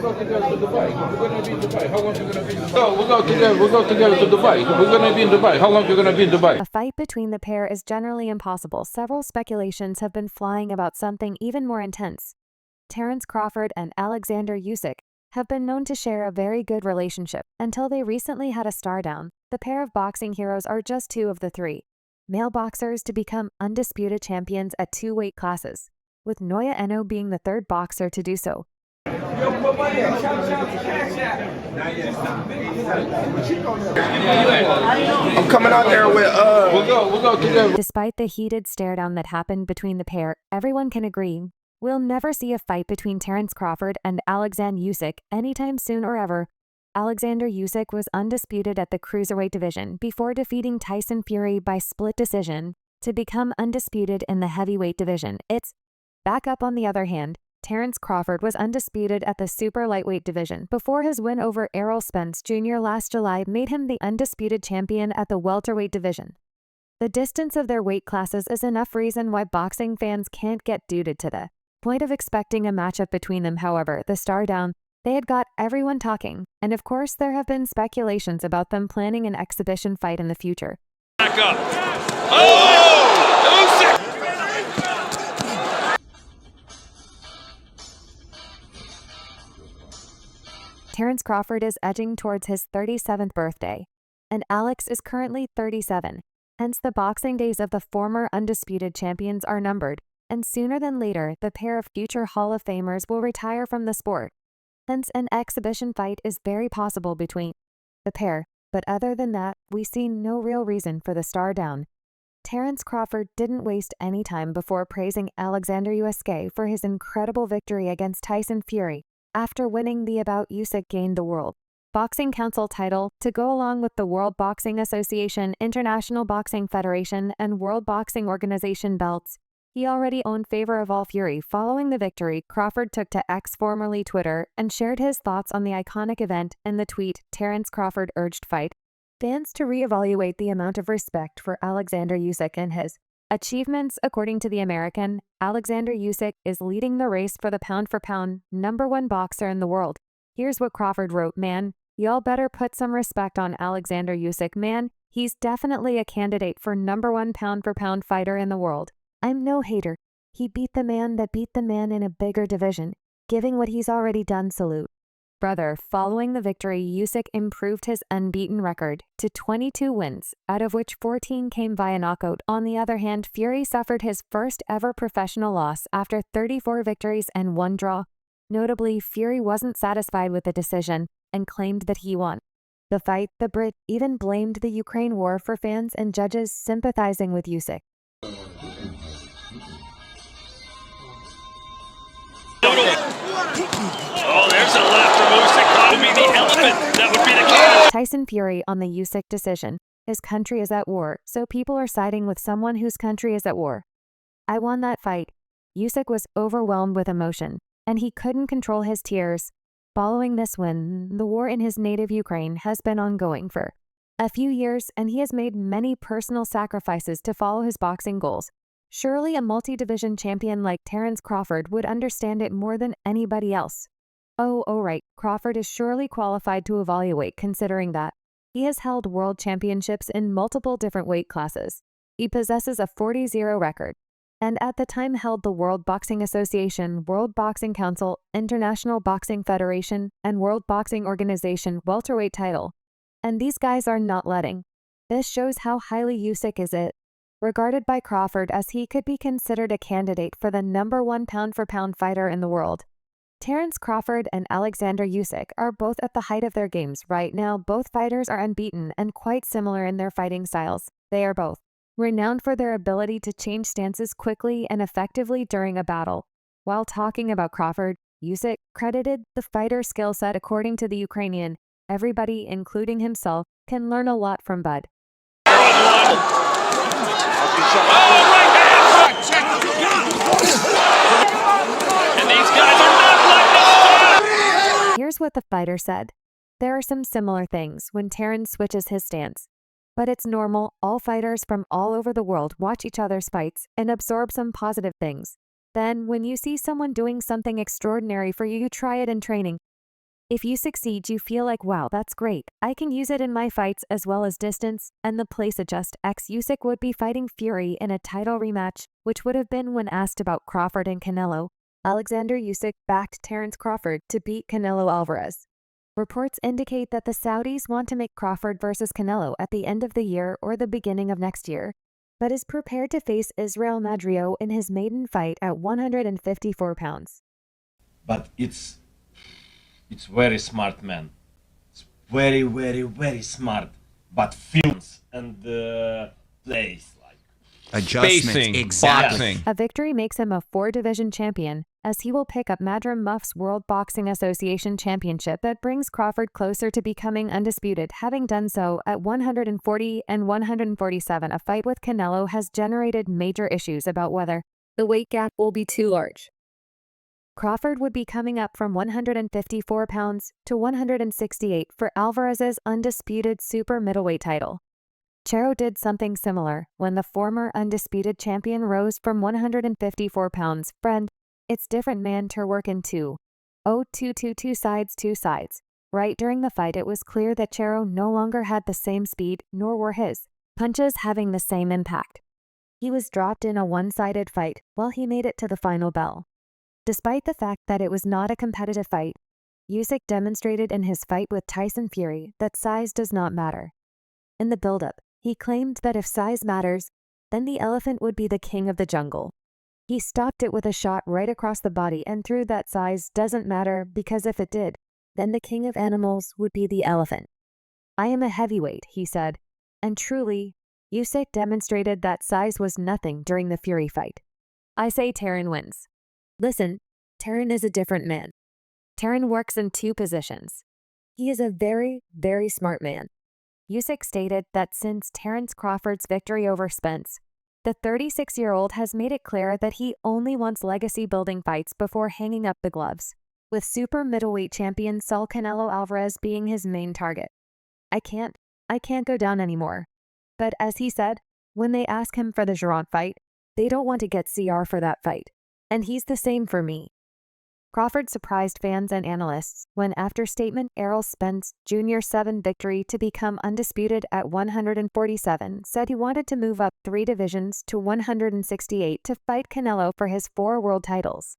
go together to Dubai. We're gonna be in Dubai. How long you gonna be in Dubai? No, we'll go together. We'll go together to Dubai. We're gonna be in Dubai. How long you gonna be in Dubai? A fight between the pair is generally impossible. Several speculations have been flying about something even more intense. Terence Crawford and Oleksandr Usyk have been known to share a very good relationship until they recently had a star down. The pair of boxing heroes are just two of the three male boxers to become undisputed champions at 2 weight classes, with Noya Eno being the third boxer to do so. I'm coming out there with We'll go together. Despite the heated stare down that happened between the pair, everyone can agree we'll never see a fight between Terence Crawford and Oleksandr Usyk anytime soon or ever. Oleksandr Usyk was undisputed at the cruiserweight division before defeating Tyson Fury by split decision to become undisputed in the heavyweight division. It's back up. On the other hand, Terence Crawford was undisputed at the super lightweight division before his win over Errol Spence Jr. last July made him the undisputed champion at the welterweight division. The distance of their weight classes is enough reason why boxing fans can't get duped to the point of expecting a matchup between them. However, the star down, they had got everyone talking, and of course there have been speculations about them planning an exhibition fight in the future. Back up. Oh! Usyk! Terence Crawford is edging towards his 37th birthday, and Alex is currently 37. Hence, the boxing days of the former undisputed champions are numbered, and sooner than later, the pair of future Hall of Famers will retire from the sport. Hence, an exhibition fight is very possible between the pair, but other than that, we see no real reason for the star down. Terence Crawford didn't waste any time before praising Oleksandr Usyk for his incredible victory against Tyson Fury after winning the bout. Usyk gained the World Boxing Council title to go along with the World Boxing Association, International Boxing Federation, and World Boxing Organization belts he already owned. Favor of all Fury. Following the victory, Crawford took to X, formerly Twitter, and shared his thoughts on the iconic event. In the tweet, Terence Crawford urged fight fans to reevaluate the amount of respect for Oleksandr Usyk and his achievements. According to The American, Oleksandr Usyk is leading the race for the pound-for-pound #1 boxer in the world. Here's what Crawford wrote: "Man, y'all better put some respect on Oleksandr Usyk, man. He's definitely a candidate for #1 pound-for-pound fighter in the world. I'm no hater. He beat the man that beat the man in a bigger division. Giving what he's already done, salute, brother." Following the victory, Usyk improved his unbeaten record to 22 wins, out of which 14 came via knockout. On the other hand, Fury suffered his first ever professional loss after 34 victories and 1 draw. Notably, Fury wasn't satisfied with the decision and claimed that he won the fight. The Brit even blamed the Ukraine war for fans and judges sympathizing with Usyk. Oh, there's a left from Usyk. That would be the elephant. That would be the key. Tyson Fury on the Usyk decision. His country is at war, so people are siding with someone whose country is at war. I won that fight. Usyk was overwhelmed with emotion, and he couldn't control his tears. Following this win, the war in his native Ukraine has been ongoing for a few years, and he has made many personal sacrifices to follow his boxing goals. Surely a multi-division champion like Terence Crawford would understand it more than anybody else. Oh, right, Crawford is surely qualified to evaluate, considering that he has held world championships in multiple different weight classes. He possesses a 40-0 record, and at the time held the World Boxing Association, World Boxing Council, International Boxing Federation, and World Boxing Organization welterweight title. And these guys are not letting. This shows how highly Usyk is regarded by Crawford, as he could be considered a candidate for the #1 pound-for-pound fighter in the world. Terence Crawford and Oleksandr Usyk are both at the height of their games right now. Both fighters are unbeaten and quite similar in their fighting styles. They are both renowned for their ability to change stances quickly and effectively during a battle. While talking about Crawford, Usyk credited the fighter's skill set. According to the Ukrainian, everybody, including himself, can learn a lot from Bud. And these guys are not letting us. Here's what the fighter said. There are some similar things when Terence switches his stance. But it's normal. All fighters from all over the world watch each other's fights and absorb some positive things. Then, when you see someone doing something extraordinary for you, you try it in training. If you succeed, you feel like, wow, that's great. I can use it in my fights as well as distance, and the place adjust. Usyk would be fighting Fury in a title rematch, which would have been when asked about Crawford and Canelo. Oleksandr Usyk backed Terence Crawford to beat Canelo Alvarez. Reports indicate that the Saudis want to make Crawford versus Canelo at the end of the year or the beginning of next year, but is prepared to face Israil Madrimov in his maiden fight at 154 pounds. But it's very smart, man. It's very, very, very smart. But films and plays like Adjustments, Spacing, exactly. boxing. A victory makes him a 4-division champion, as he will pick up Madrimov's World Boxing Association Championship that brings Crawford closer to becoming undisputed, having done so at 140 and 147. A fight with Canelo has generated major issues about whether the weight gap will be too large. Crawford would be coming up from 154 pounds to 168 for Alvarez's undisputed super middleweight title. Chero did something similar when the former undisputed champion rose from 154 pounds. Friend, it's different, man, to work in two sides. Right during the fight, it was clear that Chero no longer had the same speed, nor were his punches having the same impact. He was dropped in a one-sided fight while he made it to the final bell. Despite the fact that it was not a competitive fight, Usyk demonstrated in his fight with Tyson Fury that size does not matter. In the build-up, he claimed that if size matters, then the elephant would be the king of the jungle. He stopped it with a shot right across the body and threw that size doesn't matter because if it did, then the king of animals would be the elephant. I am a heavyweight, he said, and truly, Usyk demonstrated that size was nothing during the Fury fight. I say Terence wins. Listen, Terence is a different man. Terence works in two positions. He is a very, very smart man. Usyk stated that since Terence Crawford's victory over Spence, the 36-year-old has made it clear that he only wants legacy-building fights before hanging up the gloves, with super middleweight champion Saul Canelo Alvarez being his main target. I can't go down anymore. But as he said, when they ask him for the Jaron fight, they don't want to get CR for that fight. And he's the same for me. Crawford surprised fans and analysts when, after statement Errol Spence Jr. 7 victory to become undisputed at 147, said he wanted to move up 3 divisions to 168 to fight Canelo for his 4 world titles.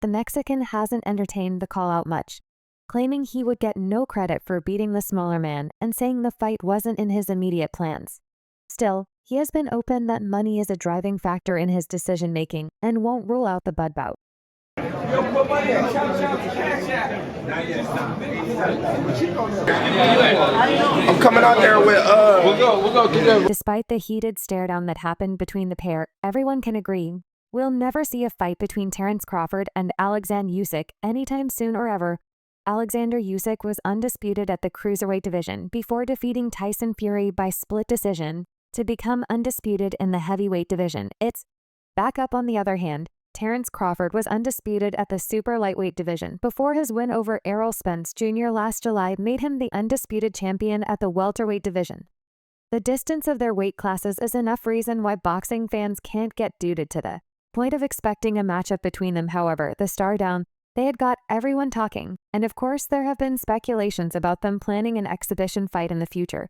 The Mexican hasn't entertained the call out much, claiming he would get no credit for beating the smaller man and saying the fight wasn't in his immediate plans. Still, he has been open that money is a driving factor in his decision-making and won't rule out the Bud bout. I'm coming out there with We'll go together. Despite the heated stare-down that happened between the pair, everyone can agree we'll never see a fight between Terence Crawford and Oleksandr Usyk anytime soon or ever. Oleksandr Usyk was undisputed at the cruiserweight division before defeating Tyson Fury by split decision to become undisputed in the heavyweight division. It's back up. On the other hand, Terence Crawford was undisputed at the super lightweight division before his win over Errol Spence Jr. last July made him the undisputed champion at the welterweight division. The distance of their weight classes is enough reason why boxing fans can't get duped to the point of expecting a matchup between them. However, the star down, they had got everyone talking, and of course there have been speculations about them planning an exhibition fight in the future.